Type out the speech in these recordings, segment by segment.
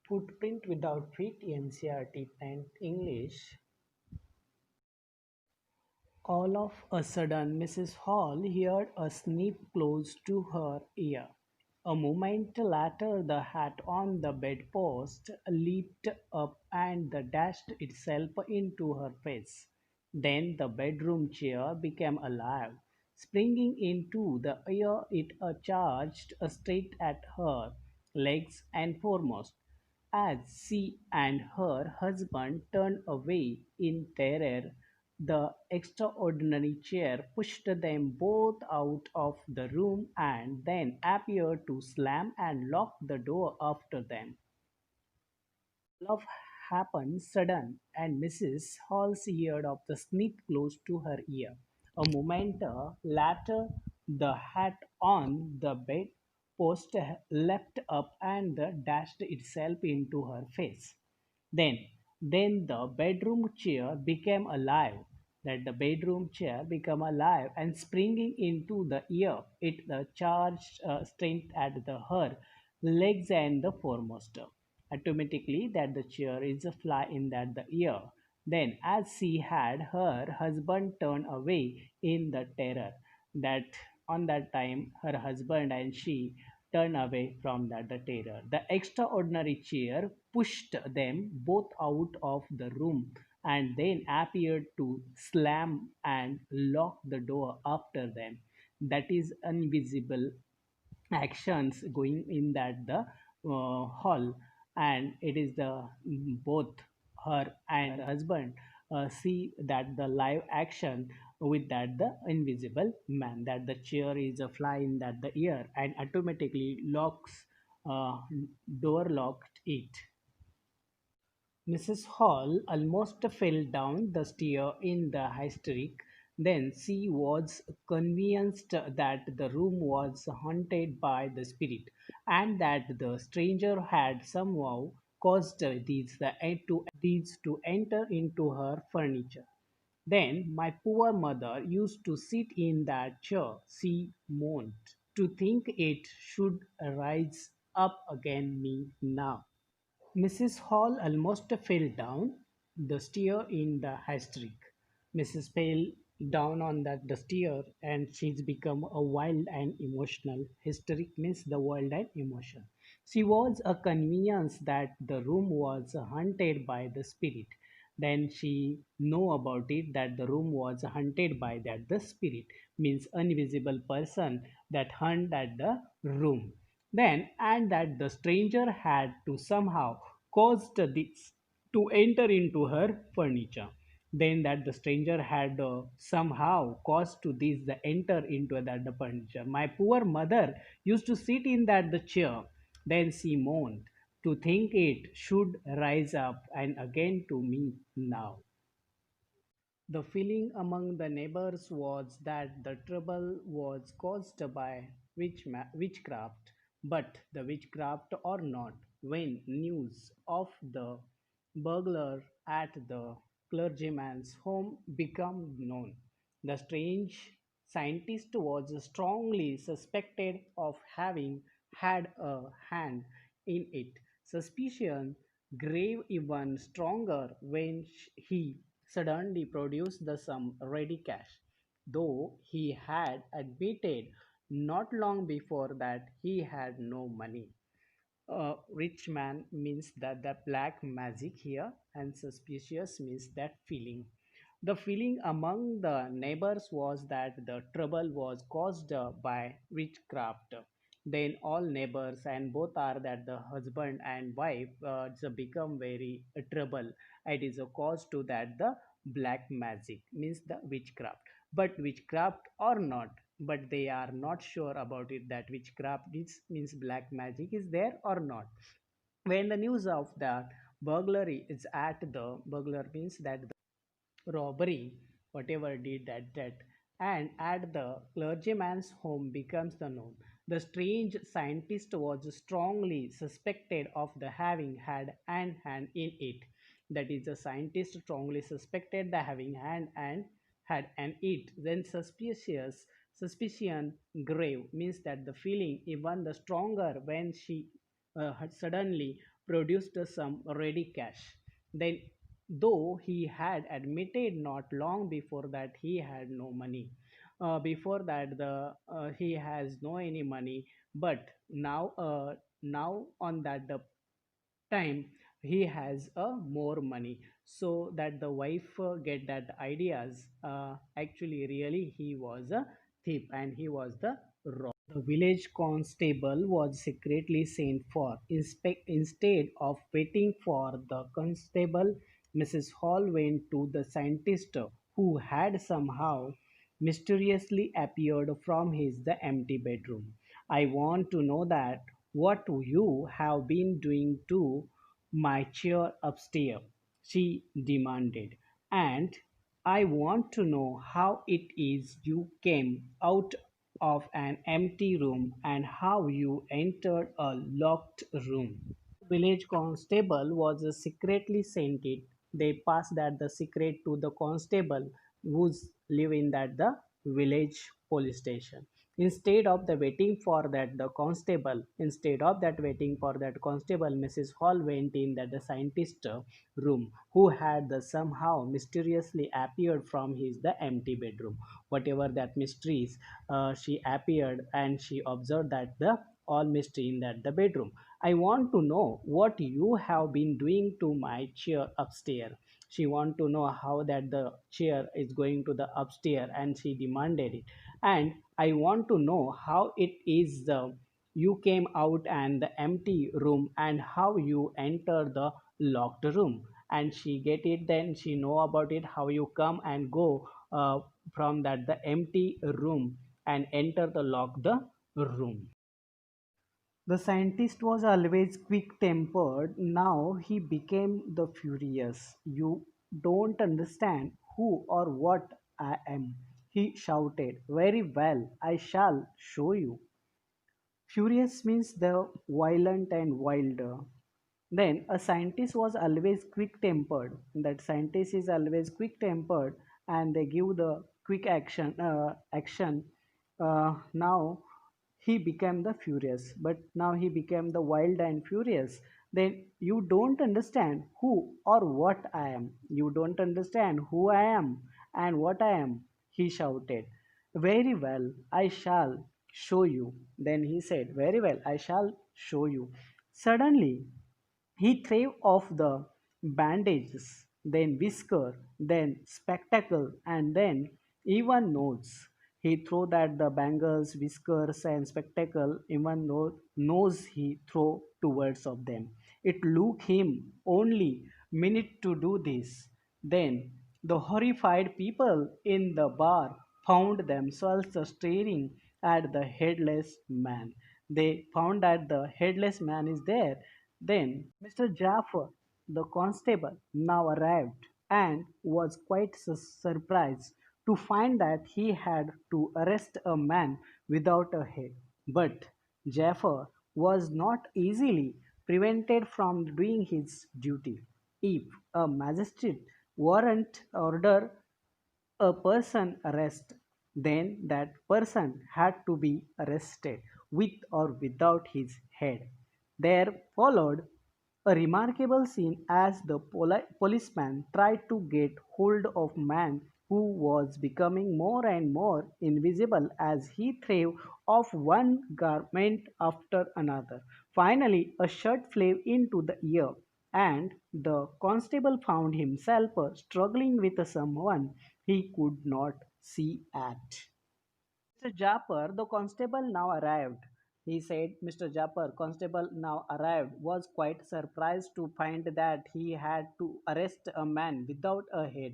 Footprint without feet NCRT 10th English. All of a sudden Mrs. Hall heard a sniff close to her ear. A moment later the hat on the bedpost leaped up and dashed itself into her face. Then the bedroom chair became alive. Springing into the air it charged straight at her, legs and foremost. As she and her husband turned away in terror, the extraordinary chair pushed them both out of the room and then appeared to slam and lock the door after them. Love happened sudden, and Mrs. Hall's heard of the sniff close to her ear. A moment later, the hat on the bed post leapt up and dashed itself into her face. Then, then the bedroom chair became alive. That the bedroom chair became alive and springing into the air, it charged strength at her legs and the foremost. Automatically, that the chair is a fly in that the ear. Then, as she had her husband turn away in the terror, that on that time her husband and she turned away from that the terror. The extraordinary chair pushed them both out of the room and then appeared to slam and lock the door after them. That is invisible actions going in that the hall, and it is the both her and husband see that the live action with that the invisible man, that the chair is a fly in that the ear and automatically locks uh, door locked it. Mrs. Hall almost fell down the stair in the hysteric. Then she was convinced that the room was haunted by the spirit, and that the stranger had somehow caused these to enter into her furniture. Then my poor mother used to sit in that chair, she moaned, to think it should rise up again me now. Mrs. Hall almost fell down the stair in the hysteric. Mrs. fell down on the stair and she's become a wild and emotional. Hysteric means the wild and emotion. She was a convenience that the room was haunted by the spirit. Then she know about it that the room was haunted by that the spirit means invisible person that hunt at the room. Then and that the stranger had to somehow caused this to enter into her furniture. Then that the stranger had somehow caused to this the enter into that the furniture. My poor mother used to sit in that the chair. Then she moaned to think it should rise up and again to me now. The feeling among the neighbors was that the trouble was caused by witchcraft, but the witchcraft or not, when news of the burglar at the clergyman's home became known, the strange scientist was strongly suspected of having had a hand in it. Suspicion grew even stronger when he suddenly produced the sum ready cash, though he had admitted not long before that he had no money. Rich man means that the black magic here, and suspicious means that feeling. The feeling among the neighbors was that the trouble was caused by witchcraft. Then all neighbors and both are that the husband and wife become very trouble. It is a cause to that the black magic means the witchcraft. But witchcraft or not, but they are not sure about it that witchcraft is means black magic is there or not. When the news of the burglary is at the burglar means that the robbery whatever did that and at the clergyman's home becomes the known, the strange scientist was strongly suspected of the having had an hand in it. That is, the scientist strongly suspected the having hand and had an it. Then suspicion grave means that the feeling even the stronger when she had suddenly produced some ready cash. Then, though he had admitted not long before that he had no money, before that the he has no any money, but now on that the time he has a more money, so that the wife get that ideas, actually really he was a thief and he was the robber. The village constable was secretly sent for inspect. Instead of waiting for the constable, Mrs. Hall went to the scientist, who had somehow mysteriously appeared from his the empty bedroom. I want to know that what you have been doing to my chair upstairs, she demanded. And I want to know how it is you came out of an empty room and how you entered a locked room. Village constable was secretly sent it. They passed that the secret to the constable who's living at the village police station. Instead of that waiting for that constable, Mrs. Hall went in that the scientist room, who had the somehow mysteriously appeared from his the empty bedroom. Whatever that mysteries, she appeared and she observed that the all mystery in that the bedroom. I want to know what you have been doing to my chair upstairs. She want to know how that the chair is going to the upstairs, and she demanded it. And I want to know how it is you came out and the empty room and how you enter the locked room. And she get it, then she know about it, how you come and go from that the empty room and enter the locked room. The scientist was always quick tempered. Now he became the furious. You don't understand who or what I am, he shouted. Very well, I shall show you. Furious means the violent and wilder. Then a scientist was always quick tempered. That scientist is always quick tempered, and they give the quick action. Now he became the furious, but now he became the wild and furious. Then you don't understand who or what I am. You don't understand who I am and what I am, he shouted. Very well, I shall show you. Then he said, very well, I shall show you. Suddenly he threw off the bandages, then whisker, then spectacle, and then even nose. He threw that the bangles, whiskers, and spectacle, even nose he threw towards of them. It took him only minute to do this. Then the horrified people in the bar found themselves staring at the headless man. They found that the headless man is there. Then Mr. Jaffer, the constable, now arrived and was quite surprised to find that he had to arrest a man without a head. But Jaffer was not easily prevented from doing his duty. If a magistrate warrant order a person arrest, then that person had to be arrested with or without his head. There followed a remarkable scene as the policeman tried to get hold of man who was becoming more and more invisible as he threw off one garment after another. Finally, a shirt flew into the air, and the constable found himself struggling with someone he could not see at. Mr. Japar, the constable now arrived. He said, Mr. Japar, constable now arrived, was quite surprised to find that he had to arrest a man without a head.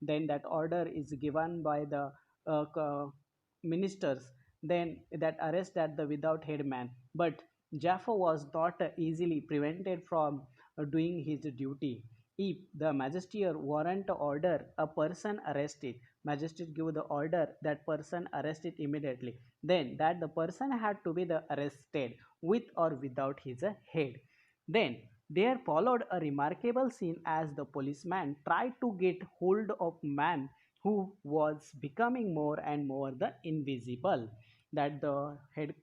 Then that order is given by the ministers. Then that arrest at the without head man. But Jaffa was not easily prevented from doing his duty. If the magistrate warrant order a person arrested, magistrate give the order that person arrested immediately. Then that the person had to be the arrested with or without his head. Then there followed a remarkable scene as the policeman tried to get hold of man who was becoming more and more the invisible. That the head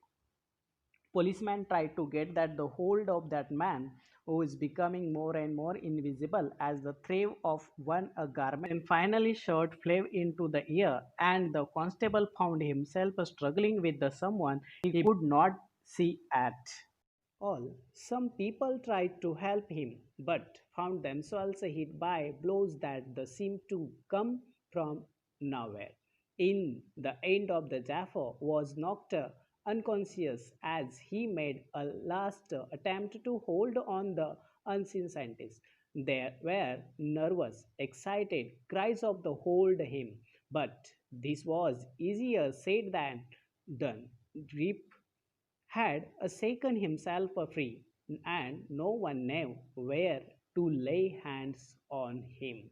Policeman tried to get that the hold of that man who is becoming more and more invisible as the thread of one a garment and finally shot flew into the air, and the constable found himself struggling with the someone he could not see at all. Some people tried to help him, but found themselves hit by blows that seemed to come from nowhere. In the end of the Jaffa was knocked unconscious as he made a last attempt to hold on the unseen scientist. There were nervous, excited cries of the hold him, but this was easier said than done. Rip had shaken himself free, and no one knew where to lay hands on him.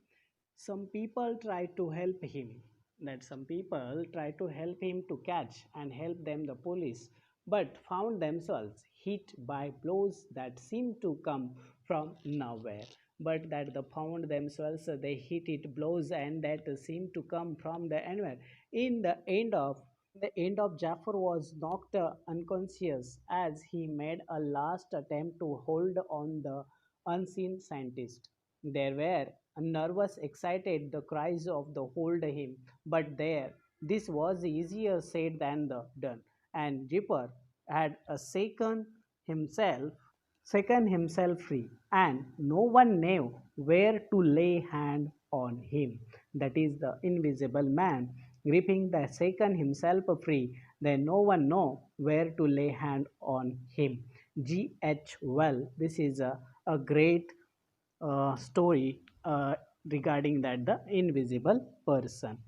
Some people tried to help him, that some people tried to help him to catch and help them the police, but found themselves hit by blows that seemed to come from nowhere. But that the found themselves they hit it blows and that seemed to come from the anywhere. In the end of Jafar was knocked unconscious as he made a last attempt to hold on the unseen scientist. There were nervous, excited the cries of the hold him, but there this was easier said than the done. And Ripper had a shaken himself free, and no one knew where to lay hand on him. That is the invisible man gripping the shaken himself free. Then no one know where to lay hand on him. G.H. Well, this is a great story regarding that the invisible person.